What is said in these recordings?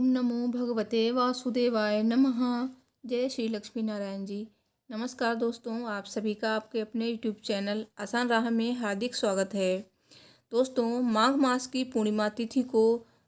ओम नमो भगवते वासुदेवाय नमः। जय श्री लक्ष्मी नारायण जी। नमस्कार दोस्तों, आप सभी का आपके अपने यूट्यूब चैनल आसान राह में हार्दिक स्वागत है। दोस्तों, माघ मास की पूर्णिमा तिथि को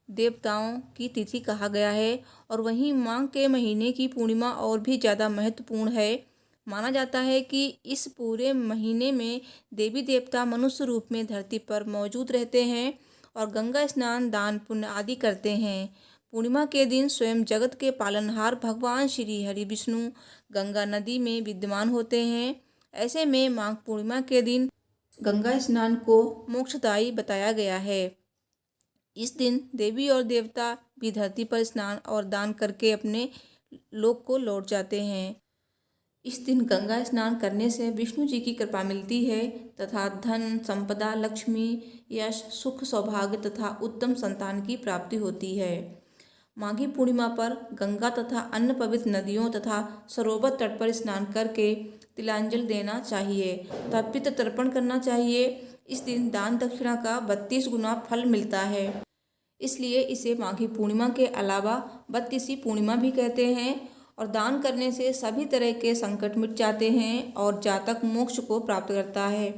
देवताओं की तिथि कहा गया है और वहीं माघ के महीने की पूर्णिमा और भी ज़्यादा महत्वपूर्ण है। माना जाता है कि इस पूरे महीने में देवी देवता मनुष्य रूप में धरती पर मौजूद रहते हैं और गंगा स्नान, दान, पुण्य आदि करते हैं। पूर्णिमा के दिन स्वयं जगत के पालनहार भगवान श्री हरि विष्णु गंगा नदी में विद्यमान होते हैं। ऐसे में माघ पूर्णिमा के दिन गंगा स्नान को मोक्षदायी बताया गया है। इस दिन देवी और देवता भी धरती पर स्नान और दान करके अपने लोक को लौट जाते हैं। इस दिन गंगा स्नान करने से विष्णु जी की कृपा मिलती है तथा धन, संपदा, लक्ष्मी, यश, सुख, सौभाग्य तथा उत्तम संतान की प्राप्ति होती है। माघी पूर्णिमा पर गंगा तथा अन्य पवित्र नदियों तथा सरोवर तट पर स्नान करके तिलांजलि देना चाहिए तथा पितृ तर्पण करना चाहिए। इस दिन दान दक्षिणा का 32 गुना फल मिलता है, इसलिए इसे माघी पूर्णिमा के अलावा 32वीं पूर्णिमा भी कहते हैं। और दान करने से सभी तरह के संकट मिट जाते हैं और जातक मोक्ष को प्राप्त करता है।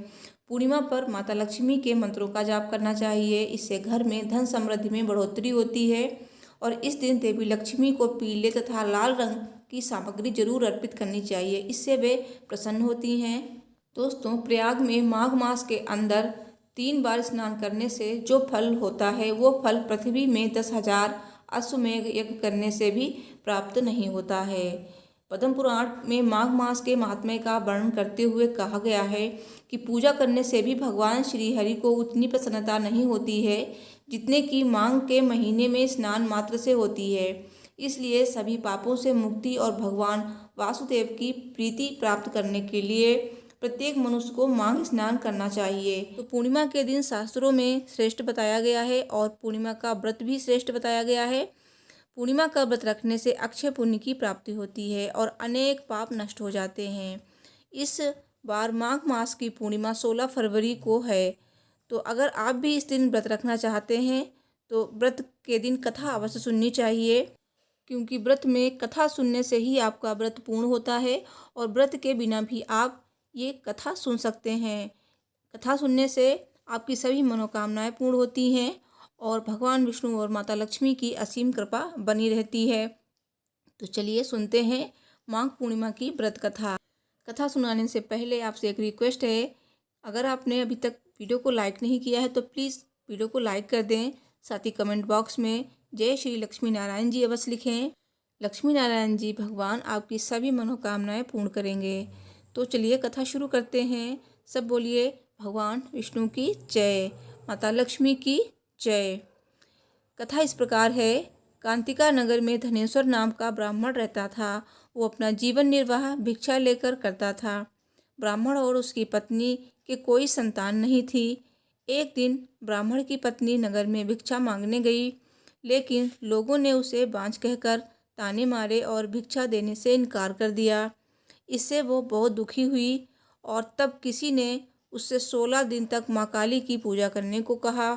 पूर्णिमा पर माता लक्ष्मी के मंत्रों का जाप करना चाहिए, इससे घर में धन समृद्धि में बढ़ोतरी होती है। और इस दिन देवी लक्ष्मी को पीले तथा लाल रंग की सामग्री जरूर अर्पित करनी चाहिए, इससे वे प्रसन्न होती हैं। दोस्तों, प्रयाग में माघ मास के अंदर 3 बार स्नान करने से जो फल होता है वो फल पृथ्वी में 10,000 अश्वमेध यज्ञ करने से भी प्राप्त नहीं होता है। पद्म पुराण में माघ मास के महात्म्य का वर्णन करते हुए कहा गया है कि पूजा करने से भी भगवान श्री हरि को उतनी प्रसन्नता नहीं होती है जितने कि माघ के महीने में स्नान मात्र से होती है। इसलिए सभी पापों से मुक्ति और भगवान वासुदेव की प्रीति प्राप्त करने के लिए प्रत्येक मनुष्य को माघ स्नान करना चाहिए। तो पूर्णिमा के दिन शास्त्रों में श्रेष्ठ बताया गया है और पूर्णिमा का व्रत भी श्रेष्ठ बताया गया है। पूर्णिमा का व्रत रखने से अक्षय पुण्य की प्राप्ति होती है और अनेक पाप नष्ट हो जाते हैं। इस बार माघ मास की पूर्णिमा 16 फरवरी को है, तो अगर आप भी इस दिन व्रत रखना चाहते हैं तो व्रत के दिन कथा अवश्य सुननी चाहिए, क्योंकि व्रत में कथा सुनने से ही आपका व्रत पूर्ण होता है और व्रत के बिना भी आप ये कथा सुन सकते हैं। कथा सुनने से आपकी सभी मनोकामनाएं पूर्ण होती हैं और भगवान विष्णु और माता लक्ष्मी की असीम कृपा बनी रहती है। तो चलिए सुनते हैं माघ पूर्णिमा की व्रत कथा। कथा सुनाने से पहले आपसे एक रिक्वेस्ट है, अगर आपने अभी तक वीडियो को लाइक नहीं किया है तो प्लीज़ वीडियो को लाइक कर दें। साथ ही कमेंट बॉक्स में जय श्री लक्ष्मी नारायण जी अवश्य लिखें। लक्ष्मी नारायण जी भगवान आपकी सभी मनोकामनाएं पूर्ण करेंगे। तो चलिए कथा शुरू करते हैं। सब बोलिए भगवान विष्णु की जय, माता लक्ष्मी की जय। कथा इस प्रकार है। कांतिका नगर में धनेश्वर नाम का ब्राह्मण रहता था। वो अपना जीवन निर्वाह भिक्षा लेकर करता था। ब्राह्मण और उसकी पत्नी के कोई संतान नहीं थी। एक दिन ब्राह्मण की पत्नी नगर में भिक्षा मांगने गई, लेकिन लोगों ने उसे बांझ कहकर ताने मारे और भिक्षा देने से इनकार कर दिया। इससे वो बहुत दुखी हुई और तब किसी ने उससे 16 दिन तक माँ काली की पूजा करने को कहा।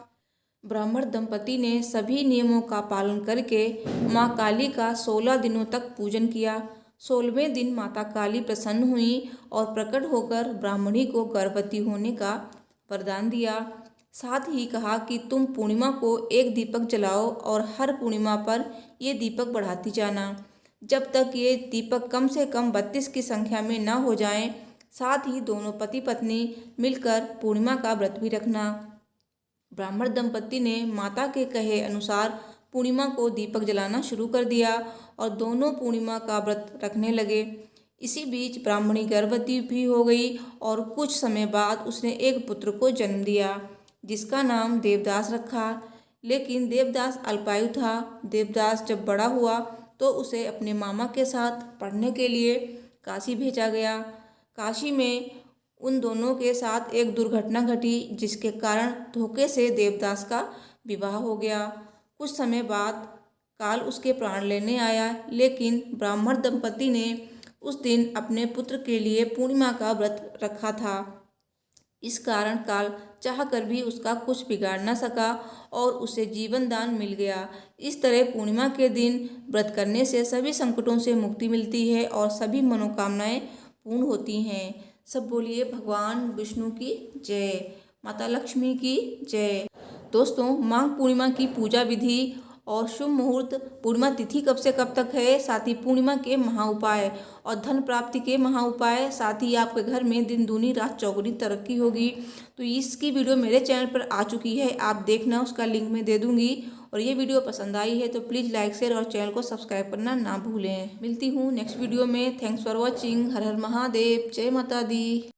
ब्राह्मण दंपति ने सभी नियमों का पालन करके माँ काली का 16 दिनों तक पूजन किया। 16वें दिन माता काली प्रसन्न हुई और प्रकट होकर ब्राह्मणी को गर्भवती होने का वरदान दिया। साथ ही कहा कि तुम पूर्णिमा को एक दीपक जलाओ और हर पूर्णिमा पर ये दीपक बढ़ाती जाना जब तक ये दीपक कम से कम 32 की संख्या में न हो जाएं। साथ ही दोनों पति पत्नी मिलकर पूर्णिमा का व्रत भी रखना। ब्राह्मण दंपति ने माता के कहे अनुसार पूर्णिमा को दीपक जलाना शुरू कर दिया और दोनों पूर्णिमा का व्रत रखने लगे। इसी बीच ब्राह्मणी गर्भवती भी हो गई और कुछ समय बाद उसने एक पुत्र को जन्म दिया, जिसका नाम देवदास रखा। लेकिन देवदास अल्पायु था। देवदास जब बड़ा हुआ तो उसे अपने मामा के साथ पढ़ने के लिए काशी भेजा गया। काशी में उन दोनों के साथ एक दुर्घटना घटी, जिसके कारण धोखे से देवदास का विवाह हो गया। कुछ समय बाद काल उसके प्राण लेने आया, लेकिन ब्राह्मण दंपति ने उस दिन अपने पुत्र के लिए पूर्णिमा का व्रत रखा था। इस कारण काल चाह कर भी उसका कुछ बिगाड़ न सका और उसे जीवन दान मिल गया। इस तरह पूर्णिमा के दिन व्रत करने से सभी संकटों से मुक्ति मिलती है और सभी मनोकामनाएं पूर्ण होती हैं। सब बोलिए भगवान विष्णु की जय, माता लक्ष्मी की जय। दोस्तों, माघ पूर्णिमा की पूजा विधि और शुभ मुहूर्त, पूर्णिमा तिथि कब से कब तक है, साथ ही पूर्णिमा के महा उपाय और धन प्राप्ति के महा उपाय, साथ ही आपके घर में दिन दूनी रात चौगुनी तरक्की होगी। तो इसकी वीडियो मेरे चैनल पर आ चुकी है, आप देखना, उसका लिंक मैं दे दूंगी। और ये वीडियो पसंद आई है तो प्लीज़ लाइक शेयर और चैनल को सब्सक्राइब करना ना भूलें। मिलती हूँ नेक्स्ट वीडियो में। Thanks for watching. हर हर महादेव, जय माता दी।